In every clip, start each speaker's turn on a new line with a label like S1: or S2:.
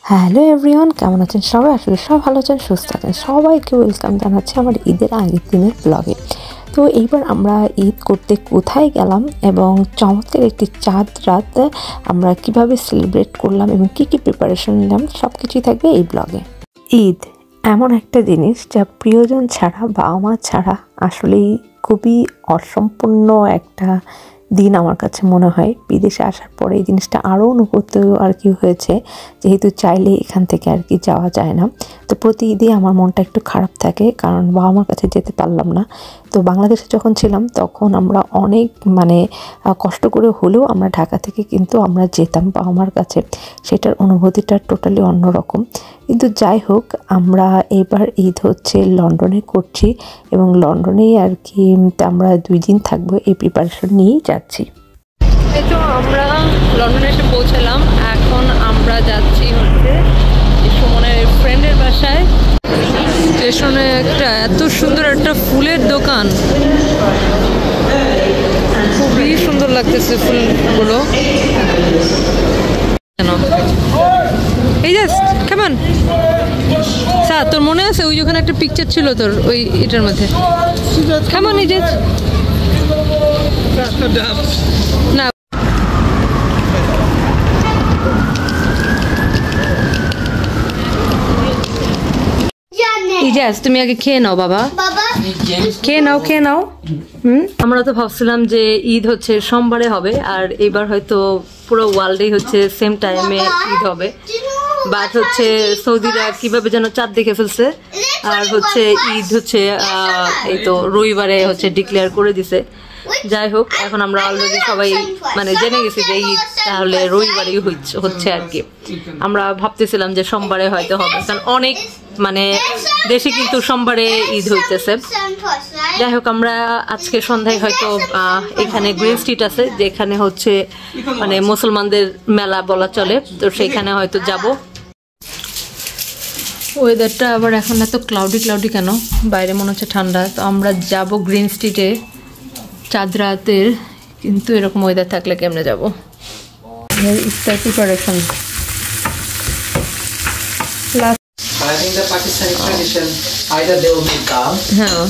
S1: Hello everyone, কেমন আছেন সবাই? আসলে সবাই ভালো আছেন, সুস্থ আছেন। সবাইকে ওয়েলকাম জানাচ্ছি আমার ঈদের আগের দিনের ব্লগে। তো এইবার আমরা ঈদ করতে কোথায় গেলাম এবং চমৎকার একটি চাঁদ রাত আমরা কিভাবে সেলিব্রেট করলাম এবং কী কী প্রিপারেশন নিলাম সব কিছুই থাকবে এই ব্লগে। ঈদ এমন একটা জিনিস যা প্রিয়জন ছাড়া, বাবা মা ছাড়া আসলেই খুবই অসম্পূর্ণ একটা দিন আমার কাছে মনে হয়। বিদেশে আসার পরে এই জিনিসটা আরও অনুভূত আর কি হয়েছে, যেহেতু চাইলে এখান থেকে আর কি যাওয়া যায় না। তো প্রতি ঈদে আমার মনটা একটু খারাপ থাকে, কারণ বাবা মার কাছে যেতে পারলাম না। তো বাংলাদেশে যখন ছিলাম তখন আমরা অনেক কষ্ট করে হলেও আমরা ঢাকা থেকে কিন্তু আমরা যেতাম বাবা মার কাছে, সেটার অনুভূতিটা টোটালি অন্যরকম। কিন্তু যাই হোক, আমরা এবার ঈদ হচ্ছে লন্ডনে করছি এবং লন্ডনেই আর কি আমরা 2 দিন থাকবো, এই প্রিপারেশন নিয়েই যাচ্ছি। এই তো আমরা লন্ডনে এসে পৌঁছালাম। এখন আমরা যাচ্ছি হচ্ছে সুমনের ফ্রেন্ডের বাসায়। স্টেশনে একটা এত সুন্দর একটা ফুলের দোকান, খুবই সুন্দর লাগতেছে ফুলগুলো। এই জাস্ট কেমন স্যার, তোর মনে আছে ওই ওখানে একটা পিকচার ছিল তোর ওই এটার মধ্যে? কেমন এই যে না, ইজাজ তুমি আগে খেয়ে নাও বাবা, খেয়ে নাও। আমরা তো ভাবছিলাম যে ঈদ হচ্ছে সোমবারে হবে, আর এবার হয়তো পুরো ওয়ার্ল্ডেই হচ্ছে সেম টাইমে ঈদ হবে। বাট হচ্ছে সৌদিরা কিভাবে যেন চাঁদ দেখে ফেলছে, আর হচ্ছে ঈদ হচ্ছে এই তো রবিবারে হচ্ছে ডিক্লেয়ার করে দিছে। যাই হোক, এখন আমরা অলরেডি সবাই জেনে গেছি যে ঈদ তাহলে রবিবারেই হচ্ছে আর কি। আমরা ভাবতেছিলাম যে সোমবারে হয়তো হবে, কারণ অনেক দেশে কিন্তু সোমবারে ঈদ হইতেছে। যাই হোক, আমরা আজকে সন্ধ্যায় হয়তো এখানে গ্রিন স্ট্রিট আছে, যেখানে হচ্ছে মুসলমানদের মেলা বলা চলে, তো সেইখানে হয়তো যাব। ওয়েদারটা আবার এখন এত ক্লাউডি কেন? বাইরে মনে হচ্ছে ঠান্ডা। তো আমরা যাব গ্রিন স্ট্রিটে চাঁদ রাতের, কিন্তু এরকম ওয়েদার থাকলে কেমনে যাব? ইফতার preparation
S2: I think the Pakistani tradition, either they will make dal.
S1: হ্যাঁ,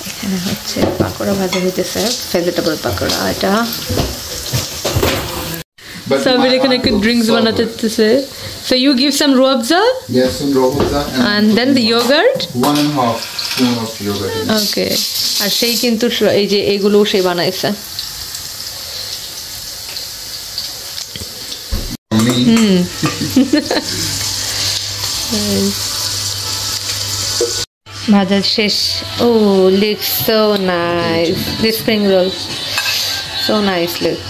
S1: এখানে হচ্ছে পাকোড়া ভাজা হইতেছে, ভেজিটেবল পাকোড়া। এটা সাবির এখানে একটু drinks বানাতেছে। So you give some ruabza?
S3: Yes, some ruabza
S1: and then the yogurt?
S3: 1.5 spoon of yogurt.
S1: Okay. আর সেই কিন্তু এই যে এগুলো সে বানাইছে। ভাজা শেষ। ও looks so nice. This spring roll so nice look.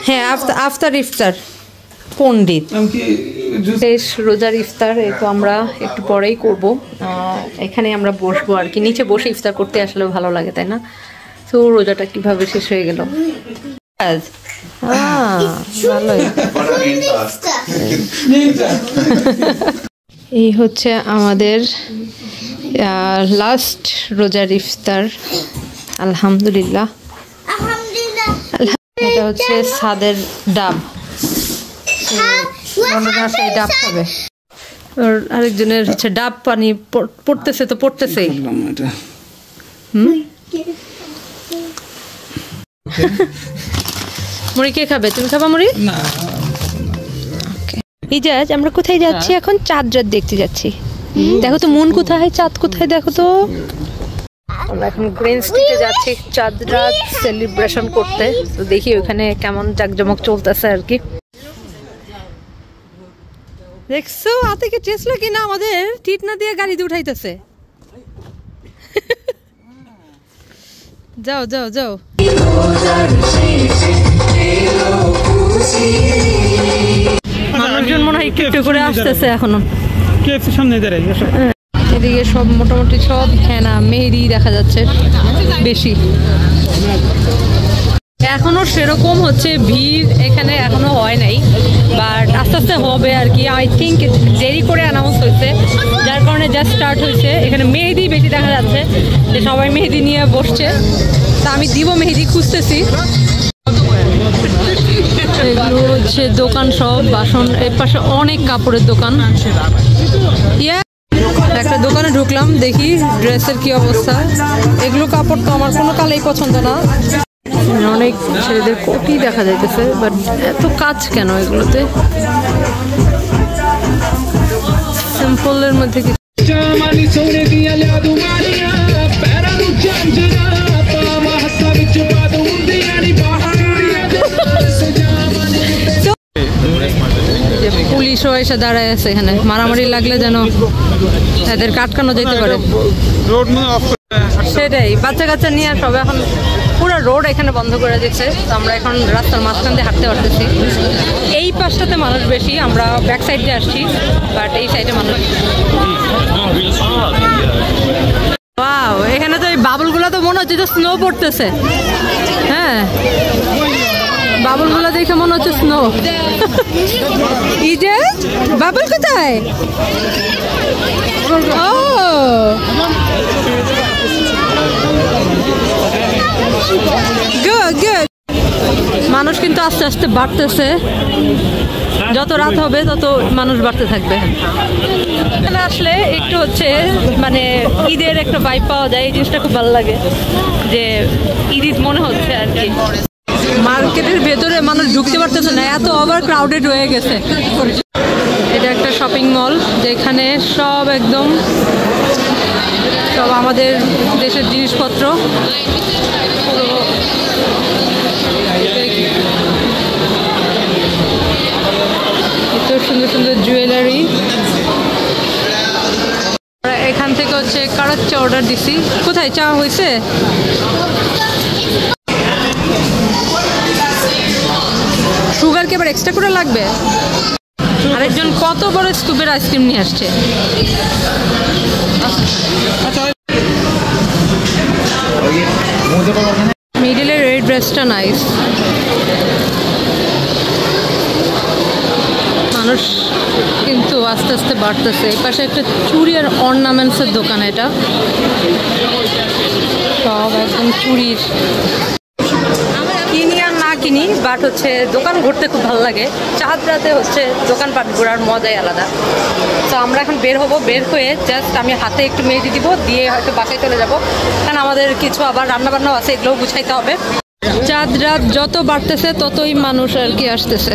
S1: হ্যাঁ, আফটার ইফতার পণ্ডিত শেষ রোজার ইফতার। এই তো আমরা একটু পরেই করব। এখানে আমরা বসবো আর কি, নিচে বসে ইফতার করতে আসলে ভালো লাগে, তাই না? তো রোজাটা কিভাবে শেষ হয়ে গেল। ভালোই। এই হচ্ছে আমাদের লাস্ট রোজার ইফতার। আলহামদুলিল্লাহ। এটা হচ্ছে সাদের ডাব, সেই ডাব খাবে। আর আরেকজনের হচ্ছে ডাব পানি পড়তেছে, তো পড়তেছেই। মুড়ি কে খাবে? তুমি খাবা মুড়ি? ইজাজ, আমরা কোথায় যাচ্ছি এখন? চাঁদ রাত দেখতে যাচ্ছি। দেখো তো মন কোথায়, চাঁদ কোথায় দেখো তো। আমরা এখন গ্রিন স্ট্রিটে যাচ্ছি চাঁদ রাত সেলিব্রেশন করতে। তো দেখি ওখানে কেমন জাকজমক চলতেছে আর কি। দেখছো আতিকে চেষ্টা কিনা আমাদের টিট না দিয়ে গাড়িতে উঠাইতেছে। যাও যাও যাও। মানুষজন মনে হয় একটু করে আসতেছে এখনো। এদিকে সব মোটামুটি সব হেনা মেহেদি দেখা যাচ্ছে বেশি।
S4: এখনো সেরকম হচ্ছে ভিড় এখানে এখনো হয় নাই, বাট আস্তে আস্তে হবে আর কি। আই থিঙ্ক দেরি করে অ্যানাউন্স হয়েছে, যার কারণে জাস্ট স্টার্ট হয়েছে। এখানে মেহেদি বেশি দেখা যাচ্ছে, যে সবাই মেহেদি নিয়ে বসছে। তা আমি দিব মেহেদি খুঁজতেছি। এগুলো হচ্ছে দোকান, সব বাসন। এর পাশে অনেক কাপড়ের দোকান। একটা দোকানে ঢুকলাম, দেখি ড্রেসের কি অবস্থা। এগুলো কাপড় তো আমার কোনো কালেই পছন্দ না। অনেক ছেলেদের কোটি দেখা যাইতেছে, বাট এত কাজ কেন এগুলোতে? সিম্পলের মধ্যে কিছু পুলিশও এসে দাঁড়ায় আছে এখানে, মারামারি লাগলে যেন এদের কাটকানো যেতে পারে। সেটাই, বাচ্চা কাচ্চা নিয়ে সব এখন পুরো রোড এখানে বন্ধ করে দিচ্ছে। আমরা এখন রাস্তার মাঝখান দিয়ে হাঁটতে পারতেছি। এই পাশটাতে মানুষ বেশি, আমরা ব্যাক সাইড দিয়ে আসছি, বাট এই সাইডে মানুষ। ওয়াও, এখানে তো এই বাবুলগুলো তো মনে হচ্ছে যে স্নো পড়তেছে। হ্যাঁ, বাবুলগুলো দেখে মনে হচ্ছে স্নো। এই যে বাবুল কোথায়? ও গুড গুড। মানুষ কিন্তু আস্তে আস্তে বাড়তেছে, যত রাত হবে তত মানুষ বাড়তে থাকবে। এখানে আসলে একটু হচ্ছে মানে ঈদের একটা ভাইব পাওয়া যায়, এই জিনিসটা খুব ভালো লাগে, যে ঈদ মনে হচ্ছে আর কি। মার্কেটের ভেতরে মানুষ ঢুকতে পারতেছে না, এত ওভার ক্রাউডেড হয়ে গেছে। এটা একটা শপিং মল, যেখানে সব একদম সব আমাদের দেশের জিনিসপত্র। এত সুন্দর সুন্দর জুয়েলারি। এখান থেকে হচ্ছে কারাচ্চা অর্ডার দিছি। কোথায় চা হয়েছে? সুগার কি আবার এক্সট্রা করে লাগবে? আরেকজন কত বড় স্কুপের আইসক্রিম নিয়ে আসছে। মিডিলের এই ড্রেসটা নাইস। মানুষ কিন্তু আস্তে আস্তে বাড়তেছে। এই পাশে একটা চুড়ি আর অর্নামেন্টসের দোকান, এটা সব একদম চুড়ির। কিনি আর না কিনি, বাট হচ্ছে দোকান ঘুরতে খুব ভালো লাগে। চাঁদ রাতে হচ্ছে দোকানপাট ঘোরার মজাই আলাদা। তো আমরা এখন বের হব, বের হয়ে জাস্ট আমি হাতে একটু মেহেদি দিব, দিয়ে হয়তো বাসায় চলে যাব, কারণ আমাদের কিছু আবার রান্নাবান্নাও আছে, এগুলোও গুছাইতে হবে। চাঁদ রাত যত বাড়তেছে ততই মানুষ আর কি আসতেছে,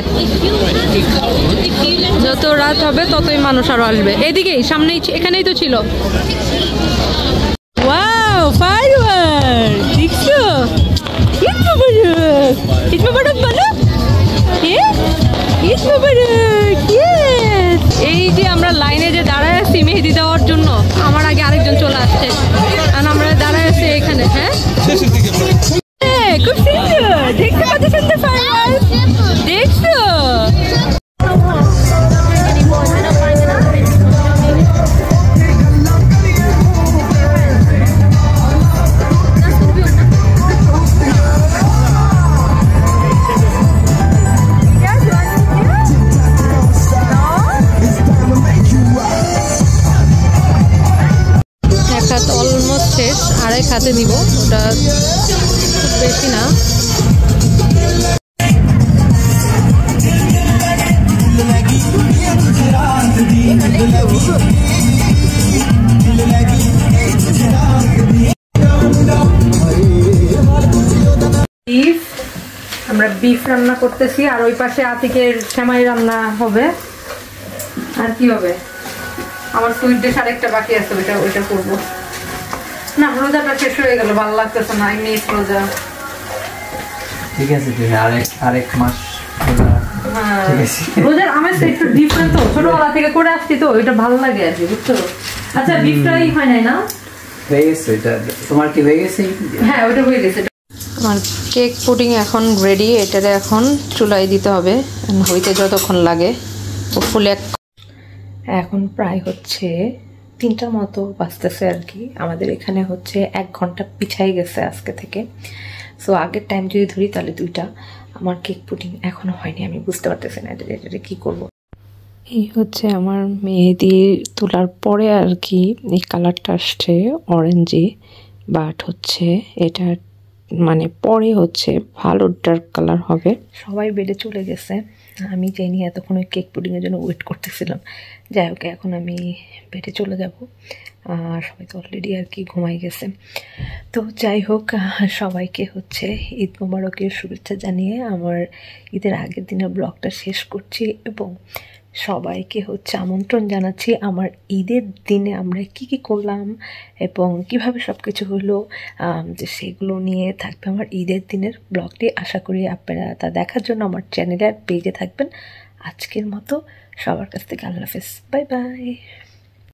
S4: যত রাত হবে ততই মানুষ আরো আসবে। এদিকেই সামনেই, এখানেই তো ছিল। ওয়াও, ফায়ারওয়ার্ক দেখছো? ঈদ মোবারক, ঈদ মোবারক বলো। ঈদ মোবারক। এই যে আমরা লাইনে যে দাঁড়ায় আছি মেহেদি দেওয়ার জন্য, আমার আগে আরেকজন চলে আসছে, আর আমরা দাঁড়ায় আছি এখানে। হ্যাঁ, খুব সুন্দর দেখতে, কত সুন্দর ফায়ারওয়ার্ক দেখছো? এক হাত অলমোস্ট শেষ, আরেক হাতে নিব, ওটা খুব বেশি না। আমরা বিফ রান্না করতেছি, আর ওই পাশে আতিকের সেমাই রান্না হবে। আর কি হবে, আমার সুইট ডিশ আরেকটা বাকি আছে, ওইটা করবো। না, রোজাটা শেষ হয়ে গেল, ভালো লাগতেছে না, আমি রোজা।
S2: ঠিক আছে, আরেক মাস
S4: রোজার আমার তো একটু ডিফারেন্ট, তো ছোটবেলা থেকে করে আসছি তো, এটা ভালো লাগে আর কি, বুঝছো? আচ্ছা, বিফটাই হয় নাই না?
S2: হয়ে গেছে, এটা তোমার কি হয়ে গেছে?
S4: হ্যাঁ, ওটা হয়ে গেছে। আমার কেক পুডিং এখন রেডি, এটারে এখন চুলায় দিতে হবে, হইতে যতক্ষণ লাগে। ও ফুলে এখন প্রায় হচ্ছে 3টার মতো বাজতেছে আর কি। আমাদের এখানে হচ্ছে 1 ঘন্টা পিছাই গেছে আজকে থেকে।
S1: সো আগের টাইম যদি ধরি তাহলে 2টা। আমার কেক পুডিং এখনও হয়নি, আমি বুঝতে পারতেছি না এটা কী করবো। এই হচ্ছে আমার মেহেদি তোলার পরে আর কি এই কালারটা আসছে অরেঞ্জে, বাট হচ্ছে এটা মানে পরে হচ্ছে ভালো ডার্ক কালার হবে। সবাই বেডে চলে গেছে, আমি যাইনি, এতক্ষণ ওই কেক পুডিংয়ের জন্য ওয়েট করতেছিলাম। যাই হোক এখন আমি বেডে চলে যাব, আর সবাই তো অলরেডি আর কি ঘুমাই গেছে। তো যাই হোক সবাইকে হচ্ছে ঈদ মোবারকের শুভেচ্ছা জানিয়ে আমার ঈদের আগের দিনের ব্লগটা শেষ করছি, এবং সবাইকে হচ্ছে আমন্ত্রণ জানাচ্ছি আমার ঈদের দিনে আমরা কি কি করলাম এবং কিভাবে সব কিছু হলো, যে সেগুলো নিয়ে থাকবে আমার ঈদের দিনের ব্লগটি। আশা করি আপনারা তা দেখার জন্য আমার চ্যানেলে আর পেজে থাকবেন। আজকের মতো সবার কাছ থেকে আল্লাহ হাফেজ, বাই বাই।